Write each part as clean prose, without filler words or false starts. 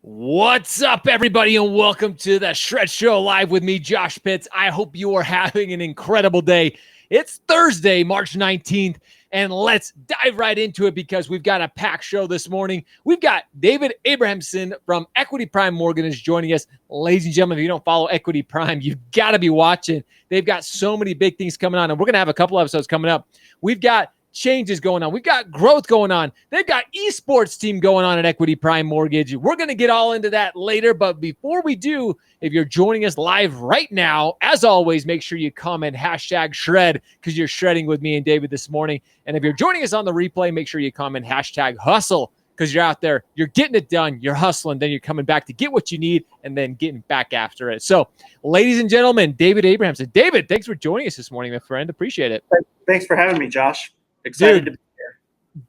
What's up, everybody, and welcome to the Shred Show live with me, Josh Pitts. I hope you are having an incredible day. It's Thursday, March 19th, and let's dive right into it because we've got a packed show this morning. We've got David Abrahamson from Equity Prime Mortgage joining us. Ladies and gentlemen, if you don't follow Equity Prime, you've got to be watching. They've got so many big things coming on, and we're going to have a couple episodes coming up. We've got changes going on. We've got growth going on. They've got esports team going on at Equity Prime Mortgage. We're going to get all into that later. But before we do, if you're joining us live right now, as always, make sure you comment hashtag shred because you're shredding with me and David this morning. And if you're joining us on the replay, make sure you comment hashtag hustle because you're out there, you're getting it done, you're hustling, then you're coming back to get what you need and then getting back after it. So, ladies and gentlemen, David Abrahamson. David, thanks for joining us this morning, my friend. Appreciate it. Thanks for having me, Josh. Excited to be here.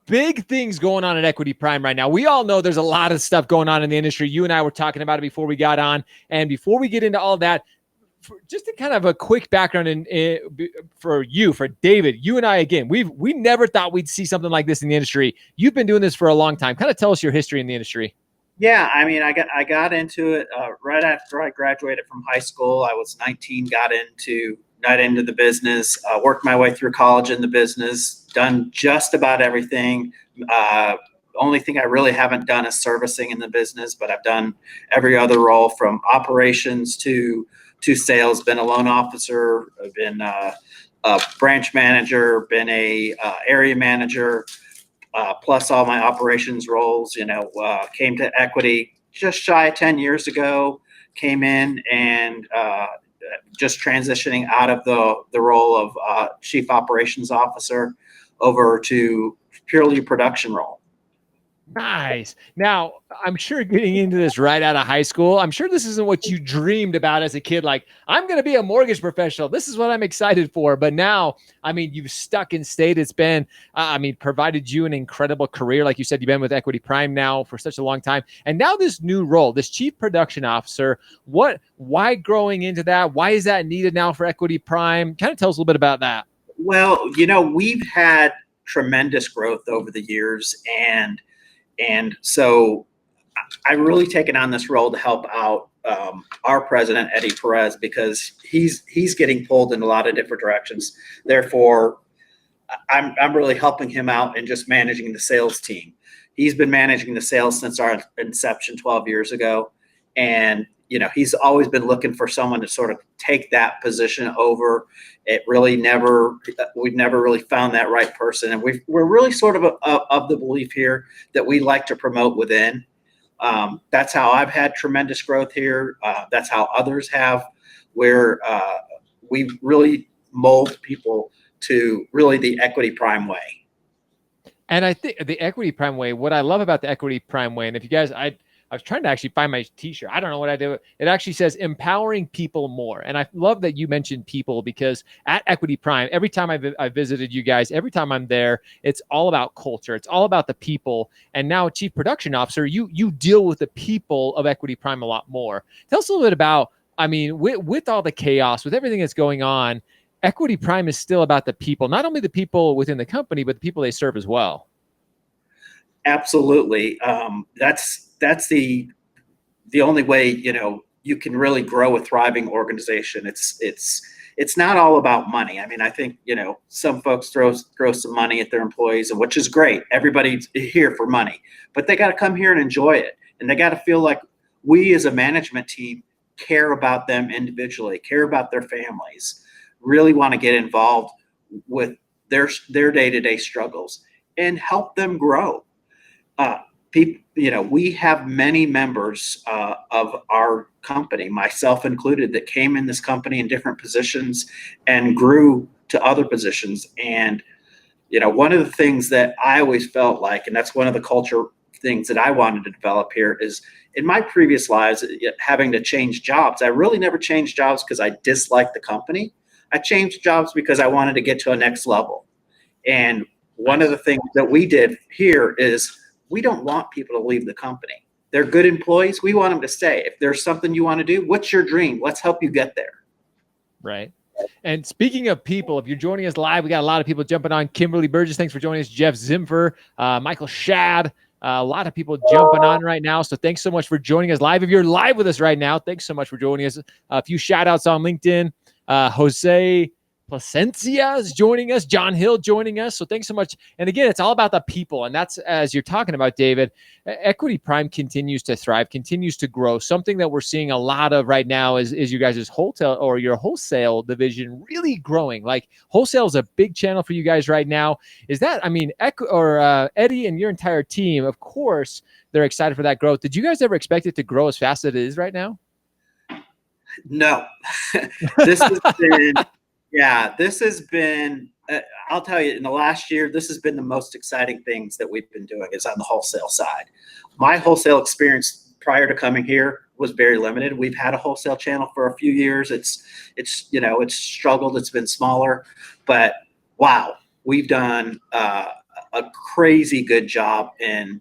Big things going on at Equity Prime right now. We all know there's a lot of stuff going on in the industry. You and I were talking about it before we got on. And before we get into all that, just a kind of a quick background for David, you and I, again, we never thought we'd see something like this in the industry. You've been doing this for a long time. Kind of tell us your history in the industry. Yeah, I mean, I got into it right after I graduated from high school. I was 19, got into the business, worked my way through college in the business, done just about everything. Only thing I really haven't done is servicing in the business, but I've done every other role from operations to sales, been a loan officer, been a branch manager, been a area manager, plus all my operations roles. Came to Equity just shy of 10 years ago, came in and just transitioning out of the role of chief operations officer over to purely a production role. Nice. Now, I'm sure getting into this right out of high school, I'm sure this isn't what you dreamed about as a kid. Like, I'm going to be a mortgage professional. This is what I'm excited for. But now, I mean, you've stuck and stayed. It's been, provided you an incredible career. Like you said, you've been with Equity Prime now for such a long time. And now this new role, this chief production officer, why growing into that? Why is that needed now for Equity Prime? Kind of tell us a little bit about that. Well, we've had tremendous growth over the years, and so I really taken on this role to help out our president, Eddie Perez, because he's getting pulled in a lot of different directions. Therefore, I'm really helping him out and just managing the sales team. He's been managing the sales since our inception 12 years ago. And, he's always been looking for someone to sort of take that position over. We've never really found that right person. And we're really sort of the belief here that we like to promote within. That's how I've had tremendous growth here. That's how others have, where we really mold people to really the Equity Prime way. And I think the Equity Prime way, what I love about the Equity Prime way, and if you guys, I was trying to actually find my t-shirt. I don't know what I do. It actually says empowering people more. And I love that you mentioned people because at Equity Prime, every time I visited you guys, every time I'm there, it's all about culture. It's all about the people. And now chief production officer, you deal with the people of Equity Prime a lot more. Tell us a little bit about, with all the chaos, with everything that's going on, Equity Prime is still about the people, not only the people within the company, but the people they serve as well. Absolutely. That's the only way, you can really grow a thriving organization. It's not all about money. I mean, I think, some folks throw some money at their employees, and which is great. Everybody's here for money, but they got to come here and enjoy it. And they got to feel like we as a management team care about them individually, care about their families, really want to get involved with their day-to-day struggles and help them grow. We have many members of our company, myself included, that came in this company in different positions and grew to other positions. And, one of the things that I always felt like, and that's one of the culture things that I wanted to develop here, is in my previous lives, having to change jobs. I really never changed jobs because I disliked the company. I changed jobs because I wanted to get to a next level. And one of the things that we did here is we don't want people to leave the company. They're good employees. We want them to stay. If there's something you want to do, what's your dream? Let's help you get there. Right. And speaking of people, if you're joining us live, we got a lot of people jumping on. Kimberly Burgess, thanks for joining us. Jeff Zimfer, Michael Shad, A lot of people jumping on right now. So thanks so much for joining us live. If you're live with us right now, thanks so much for joining us. A few shout outs on LinkedIn. Jose Placencia is joining us. John Hill joining us. So thanks so much. And again, it's all about the people. And that's, as you're talking about, David, Equity Prime continues to thrive, continues to grow. Something that we're seeing a lot of right now is you guys' wholesale or your wholesale division really growing. Like wholesale is a big channel for you guys right now. Is that, I mean, Eddie and your entire team, of course, they're excited for that growth. Did you guys ever expect it to grow as fast as it is right now? No. This has been, this has been, I'll tell you, in the last year, this has been the most exciting things that we've been doing is on the wholesale side. My wholesale experience prior to coming here was very limited. We've had a wholesale channel for a few years. It's struggled. It's been smaller, but wow, we've done a crazy good job in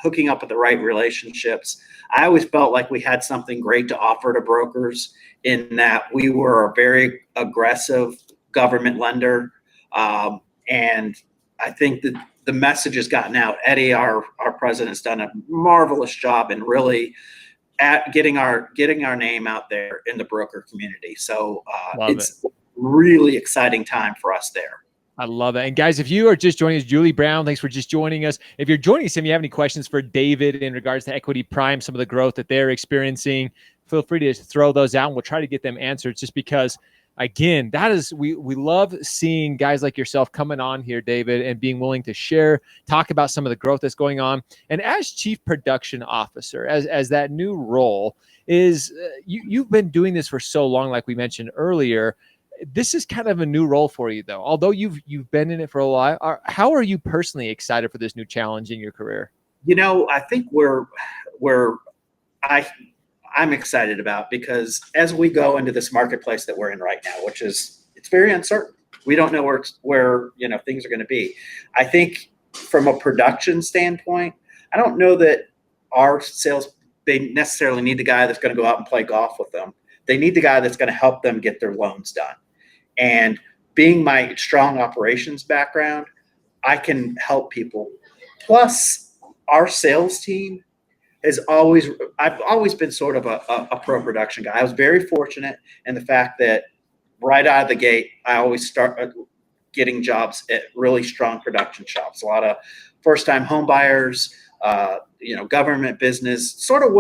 hooking up with the right relationships. I always felt like we had something great to offer to brokers in that we were a very aggressive government lender. And I think that the message has gotten out. Eddie, our president, has done a marvelous job in really getting our name out there in the broker community. So it's really exciting time for us there. I love it. And guys, if you are just joining us, Julie Brown, thanks for just joining us. If you're joining us and you have any questions for David in regards to Equity Prime, some of the growth that they're experiencing, feel free to throw those out and we'll try to get them answered, just because, again, that is, we love seeing guys like yourself coming on here, David, and being willing to share, talk about some of the growth that's going on. And as Chief Production Officer, as that new role is, you've been doing this for so long, like we mentioned earlier. This is kind of a new role for you, though. Although you've been in it for a while, how are you personally excited for this new challenge in your career? I think I'm excited about, because as we go into this marketplace that we're in right now, which is, it's very uncertain. We don't know where things are going to be. I think from a production standpoint, I don't know that our sales, they necessarily need the guy that's going to go out and play golf with them. They need the guy that's going to help them get their loans done. And being my strong operations background, I can help people. Plus, our sales team I've always been sort of a pro production guy. I was very fortunate in the fact that right out of the gate, I always start getting jobs at really strong production shops. A lot of first-time home buyers, government business, sort of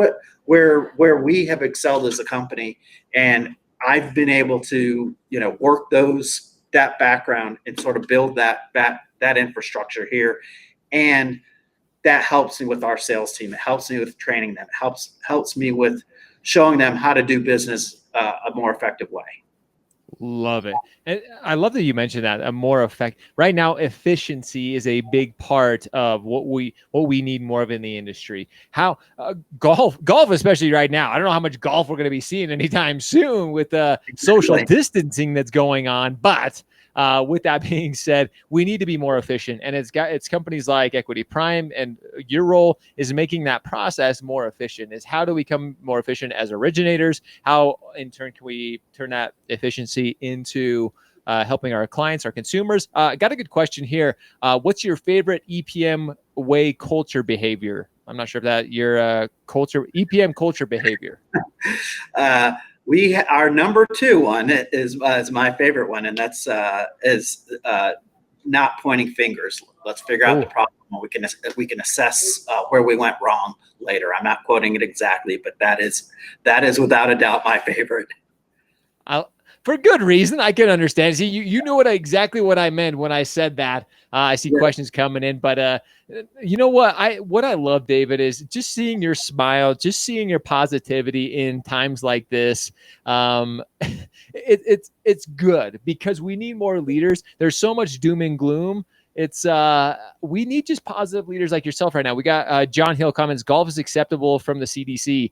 where we have excelled as a company. And I've been able to, work that background and sort of build that infrastructure here. And that helps me with our sales team. It helps me with training them. It helps me with showing them how to do business a more effective way. Love it. And I love that you mentioned that, a more right now, efficiency is a big part of what we need more of in the industry. How golf, especially right now. I don't know how much golf we're going to be seeing anytime soon with the social distancing that's going on, but with that being said, we need to be more efficient, and it's companies like Equity Prime, and your role is making that process more efficient. Is how do we become more efficient as originators? How in turn can we turn that efficiency into helping our clients, our consumers? Got a good question here. What's your favorite EPM way culture behavior? I'm not sure if that your culture EPM culture behavior. Our number 2 one is my favorite one, and that's not pointing fingers. Let's figure out the problem. We can assess where we went wrong later. I'm not quoting it exactly, but that is without a doubt my favorite. For good reason. I can understand. See, you know exactly what I meant when I said that. I see questions coming in, but you know what I love, David, is just seeing your smile, just seeing your positivity in times like this. It's good, because we need more leaders. There's so much doom and gloom. It's we need just positive leaders like yourself right now. We got John Hill comments, golf is acceptable from the CDC.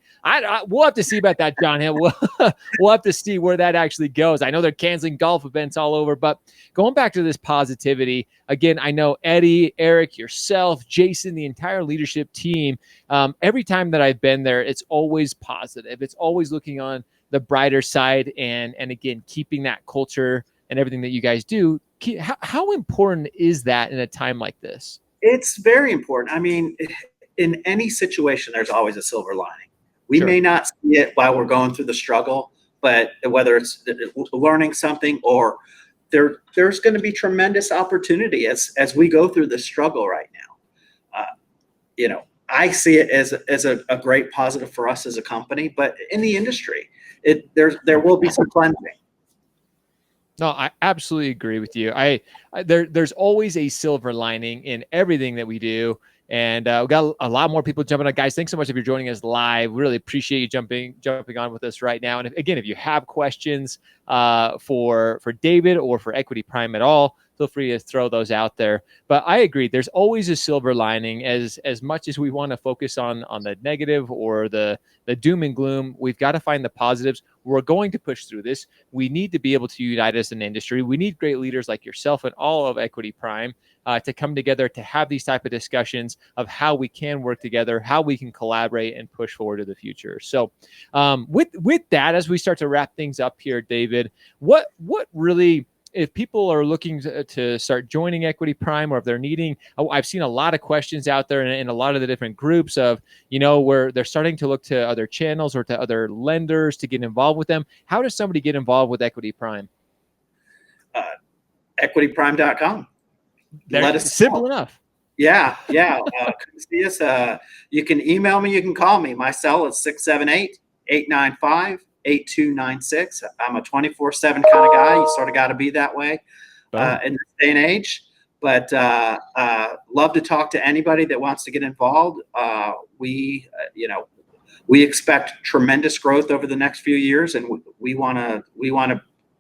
We'll have to see about that, John Hill. We'll have to see where that actually goes. I know they're canceling golf events all over, but going back to this positivity, again, I know Eddie, Eric, yourself, Jason, the entire leadership team, every time that I've been there, it's always positive. It's always looking on the brighter side, and again, keeping that culture and everything that you guys do. How important is that in a time like this? It's very important. I mean, in any situation, there's always a silver lining. We Sure. may not see it while we're going through the struggle, but whether it's learning something or there's going to be tremendous opportunity as we go through this struggle right now. I see it as a great positive for us as a company, but in the industry, there will be some cleansing. No, I absolutely agree with you. There's always a silver lining in everything that we do. And we got a lot more people jumping on. Guys, thanks so much if you're joining us live. We really appreciate you jumping on with us right now. And if you have questions for David or for Equity Prime at all, feel free to throw those out there. But I agree, there's always a silver lining. As much as we want to focus on the negative or the doom and gloom, we've got to find the positives. We're going to push through this. We need to be able to unite as an industry. We need great leaders like yourself and all of Equity Prime to come together to have these type of discussions of how we can work together, how we can collaborate and push forward to the future. So with that, as we start to wrap things up here, David, what really, if people are looking to start joining Equity Prime, or if they're needing, I've seen a lot of questions out there in a lot of the different groups of, where they're starting to look to other channels or to other lenders to get involved with them. How does somebody get involved with Equity Prime? EquityPrime.com. Let us simple enough. Yeah. Come see us. You can email me. You can call me. My cell is 678-895-8296. I'm a 24/7 kind of guy. You sort of got to be that way in this day and age. But love to talk to anybody that wants to get involved. We expect tremendous growth over the next few years, and we want to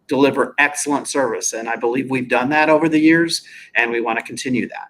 deliver excellent service. And I believe we've done that over the years, and we want to continue that.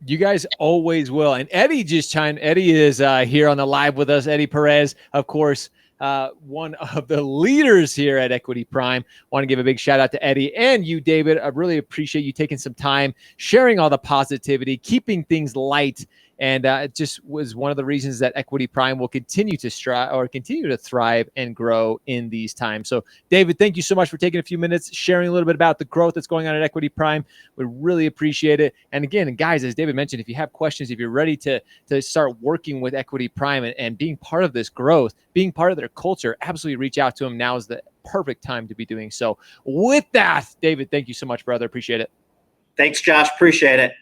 You guys always will. And Eddie Eddie is here on the live with us. Eddie Perez, of course, one of the leaders here at Equity Prime. Want to give a big shout out to Eddie and you, David. I really appreciate you taking some time, sharing all the positivity, keeping things light. And it just was one of the reasons that Equity Prime will continue to thrive and grow in these times. So, David, thank you so much for taking a few minutes, sharing a little bit about the growth that's going on at Equity Prime. We really appreciate it. And again, guys, as David mentioned, if you have questions, if you're ready to start working with Equity Prime and being part of this growth, being part of their culture, absolutely reach out to them. Now is the perfect time to be doing so. With that, David, thank you so much, brother. Appreciate it. Thanks, Josh. Appreciate it.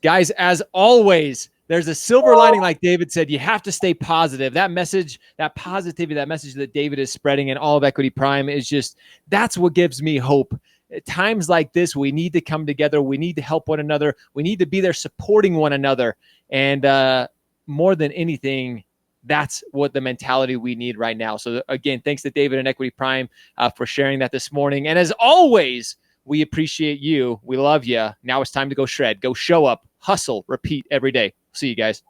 Guys, as always, there's a silver lining, like David said. You have to stay positive. That message, that positivity, that message that David is spreading in all of Equity Prime is that's what gives me hope. At times like this, we need to come together. We need to help one another. We need to be there supporting one another. And more than anything, that's what the mentality we need right now. So again, thanks to David and Equity Prime for sharing that this morning. And as always, we appreciate you. We love you. Now it's time to go shred. Go show up, hustle, repeat every day. See you guys.